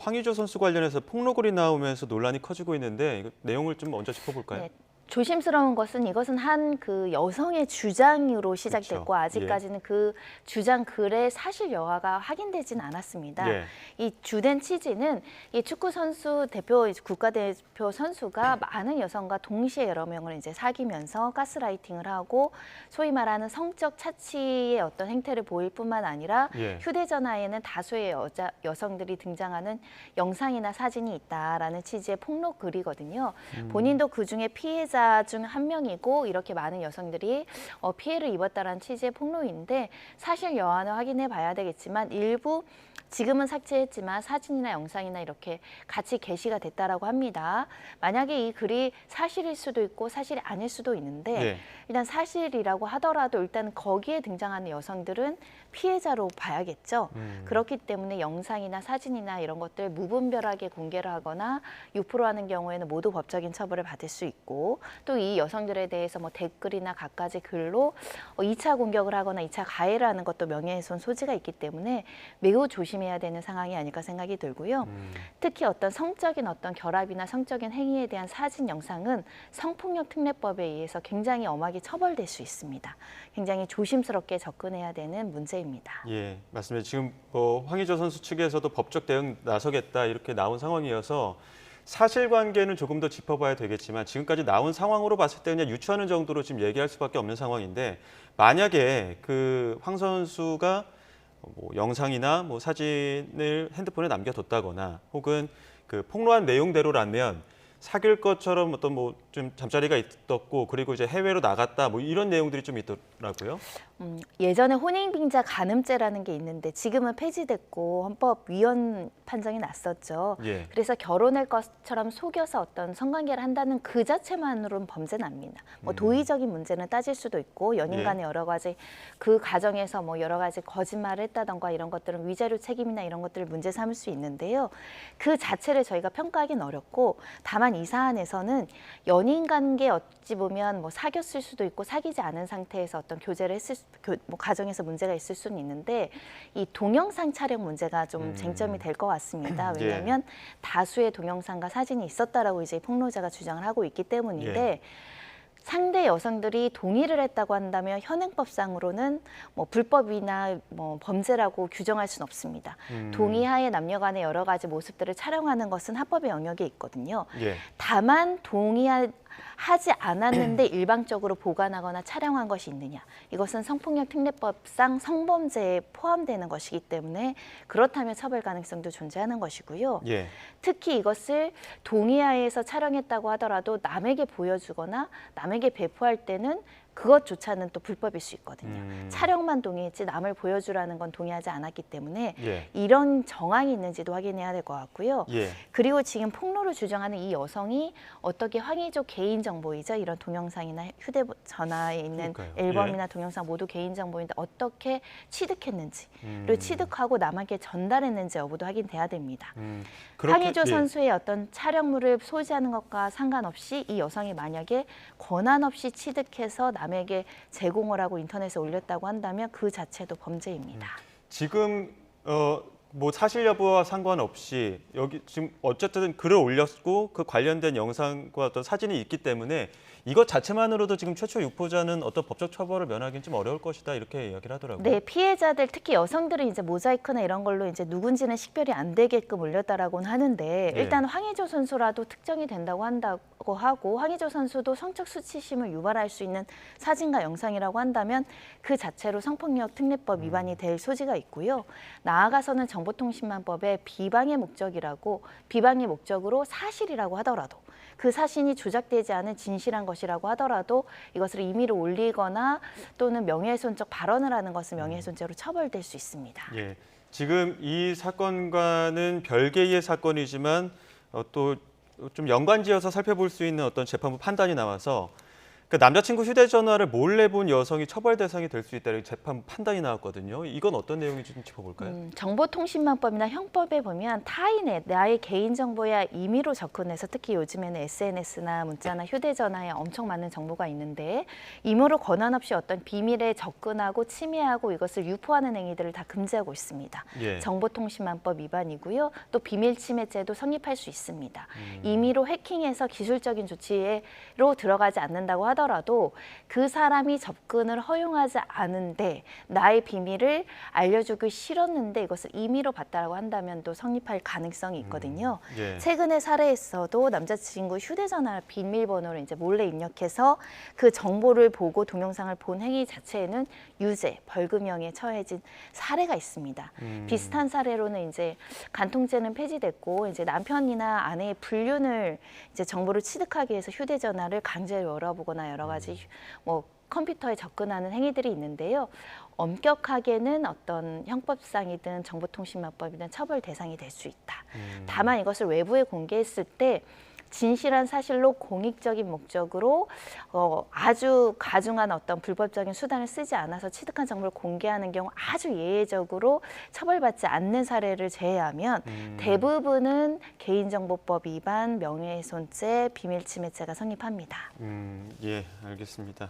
황의조 선수 관련해서 폭로글이 나오면서 논란이 커지고 있는데 이거 내용을 좀 먼저 짚어볼까요? 네. 조심스러운 것은 이것은 한 그 여성의 주장으로 시작됐고 그렇죠. 아직까지는 그 주장 글의 사실 여하가 확인되진 않았습니다. 예. 이 주된 취지는 이 축구 선수 대표 국가대표 선수가 많은 여성과 동시에 여러 명을 이제 사귀면서 가스라이팅을 하고 소위 말하는 성적 차치의 어떤 행태를 보일 뿐만 아니라 예. 휴대전화에는 다수의 여성들이 등장하는 영상이나 사진이 있다라는 취지의 폭로 글이거든요. 본인도 그중에 피해자 중 한 명이고 이렇게 많은 여성들이 피해를 입었다라는 취지의 폭로인데 사실 여하는 확인해 봐야 되겠지만 일부 지금은 삭제했지만 사진이나 영상이나 이렇게 같이 게시가 됐다라고 합니다. 만약에 이 글이 사실일 수도 있고 사실이 아닐 수도 있는데 네. 일단 사실이라고 하더라도 일단 거기에 등장하는 여성들은 피해자로 봐야겠죠. 그렇기 때문에 영상이나 사진이나 이런 것들 무분별하게 공개를 하거나 유포하는 경우에는 모두 법적인 처벌을 받을 수 있고 또 이 여성들에 대해서 뭐 댓글이나 갖가지 글로 2차 공격을 하거나 2차 가해를 하는 것도 명예훼손 소지가 있기 때문에 매우 조심해야 되는 상황이 아닐까 생각이 들고요. 특히 어떤 성적인 어떤 결합이나 성적인 행위에 대한 사진, 영상은 성폭력 특례법에 의해서 굉장히 엄하게 처벌될 수 있습니다. 굉장히 조심스럽게 접근해야 되는 문제입니다. 예, 맞습니다. 지금 황의조 선수 측에서도 법적 대응 나서겠다 이렇게 나온 상황이어서 사실관계는 조금 더 짚어봐야 되겠지만 지금까지 나온 상황으로 봤을 때 그냥 유추하는 정도로 지금 얘기할 수밖에 없는 상황인데 만약에 그 황 선수가 뭐 영상이나 뭐 사진을 핸드폰에 남겨뒀다거나 혹은 그 폭로한 내용대로라면 사귈 것처럼 어떤 뭐 좀 잠자리가 있었고 그리고 이제 해외로 나갔다 뭐 이런 내용들이 좀 있더라고요. 예전에 혼인빙자 간음죄라는 게 있는데 지금은 폐지됐고 헌법위원 판정이 났었죠. 예. 그래서 결혼할 것처럼 속여서 어떤 성관계를 한다는 그 자체만으로는 범죄는 아닙니다. 뭐 도의적인 문제는 따질 수도 있고 연인 예. 간의 여러 가지 그 과정에서 뭐 여러 가지 거짓말을 했다던가 이런 것들은 위자료 책임이나 이런 것들을 문제 삼을 수 있는데요. 그 자체를 저희가 평가하기는 어렵고 다만 이 사안에서는 연인 관계 어찌 보면 뭐 사귀었을 수도 있고 사귀지 않은 상태에서 어떤 교제를 했을 뭐 가정에서 문제가 있을 수는 있는데 이 동영상 촬영 문제가 좀 쟁점이 될 것 같습니다. 예. 왜냐하면 다수의 동영상과 사진이 있었다라고 이제 폭로자가 주장을 하고 있기 때문인데 예. 상대 여성들이 동의를 했다고 한다면 현행법상으로는 뭐 불법이나 뭐 범죄라고 규정할 수는 없습니다. 동의하에 남녀간의 여러 가지 모습들을 촬영하는 것은 합법의 영역에 있거든요. 예. 다만 동의하지 않았는데 일방적으로 보관하거나 촬영한 것이 있느냐. 이것은 성폭력 특례법상 성범죄에 포함되는 것이기 때문에 그렇다면 처벌 가능성도 존재하는 것이고요. 예. 특히 이것을 동의하에서 촬영했다고 하더라도 남에게 보여주거나 남에게 배포할 때는 그것조차는 또 불법일 수 있거든요. 촬영만 동의했지 남을 보여주라는 건 동의하지 않았기 때문에 예. 이런 정황이 있는지도 확인해야 될 것 같고요. 예. 그리고 지금 폭로를 주장하는 이 여성이 어떻게 황의조 개인정보이죠. 이런 동영상이나 휴대전화에 있는 그러니까요. 앨범이나 동영상 모두 개인정보인데 어떻게 취득했는지를 취득하고 남에게 전달했는지 여부도 확인돼야 됩니다. 황의조 예. 선수의 어떤 촬영물을 소지하는 것과 상관없이 이 여성이 만약에 권한 없이 취득해서 남에게 제공을 하고 인터넷에 올렸다고 한다면 그 자체도 범죄입니다. 지금 뭐 사실 여부와 상관없이 여기 지금 어쨌든 글을 올렸고 그 관련된 영상과 어떤 사진이 있기 때문에 이것 자체만으로도 지금 최초 유포자는 어떤 법적 처벌을 면하기는 좀 어려울 것이다 이렇게 이야기를 하더라고요. 네, 피해자들 특히 여성들은 이제 모자이크나 이런 걸로 이제 누군지는 식별이 안 되게끔 올렸다라고는 하는데 일단 황의조 선수라도 특정이 된다고 한다고 하고 황의조 선수도 성적 수치심을 유발할 수 있는 사진과 영상이라고 한다면 그 자체로 성폭력 특례법 위반이 될 소지가 있고요. 나아가서는 정보통신망법에 비방의 목적으로 사실이라고 하더라도 그 사실이 조작되지 않은 진실한 것이라고 하더라도 이것을 임의로 올리거나 또는 명예훼손적 발언을 하는 것은 명예훼손죄로 처벌될 수 있습니다. 예. 지금 이 사건과는 별개의 사건이지만 또 좀 연관지어서 살펴볼 수 있는 어떤 재판부 판단이 나와서 그 남자친구 휴대전화를 몰래 본 여성이 처벌 대상이 될 수 있다는 재판 판단이 나왔거든요. 이건 어떤 내용인지 좀 짚어볼까요? 정보통신망법이나 형법에 보면 타인의 나의 개인정보야 임의로 접근해서 특히 요즘에는 SNS나 문자나 휴대전화에 엄청 많은 정보가 있는데 임의로 권한 없이 어떤 비밀에 접근하고 침해하고 이것을 유포하는 행위들을 다 금지하고 있습니다. 예. 정보통신망법 위반이고요. 또 비밀침해죄도 성립할 수 있습니다. 임의로 해킹해서 기술적인 조치로 들어가지 않는다고 하더라도 그 사람이 접근을 허용하지 않은데 나의 비밀을 알려주기 싫었는데 이것을 임의로 봤다라고 한다면 또 성립할 가능성이 있거든요. 예. 최근의 사례에서도 남자친구 휴대전화 비밀번호를 이제 몰래 입력해서 그 정보를 보고 동영상을 본 행위 자체에는 유죄, 벌금형에 처해진 사례가 있습니다. 비슷한 사례로는 이제 간통죄는 폐지됐고 이제 남편이나 아내의 불륜을 이제 정보를 취득하기 위해서 휴대전화를 강제로 열어보거나 여러 가지 뭐 컴퓨터에 접근하는 행위들이 있는데요. 엄격하게는 어떤 형법상이든 정보통신망법이든 처벌 대상이 될 수 있다. 다만 이것을 외부에 공개했을 때 진실한 사실로 공익적인 목적으로 아주 가중한 어떤 불법적인 수단을 쓰지 않아서 취득한 정보를 공개하는 경우 아주 예외적으로 처벌받지 않는 사례를 제외하면 대부분은 개인정보법 위반, 명예훼손죄, 비밀침해죄가 성립합니다. 예, 알겠습니다.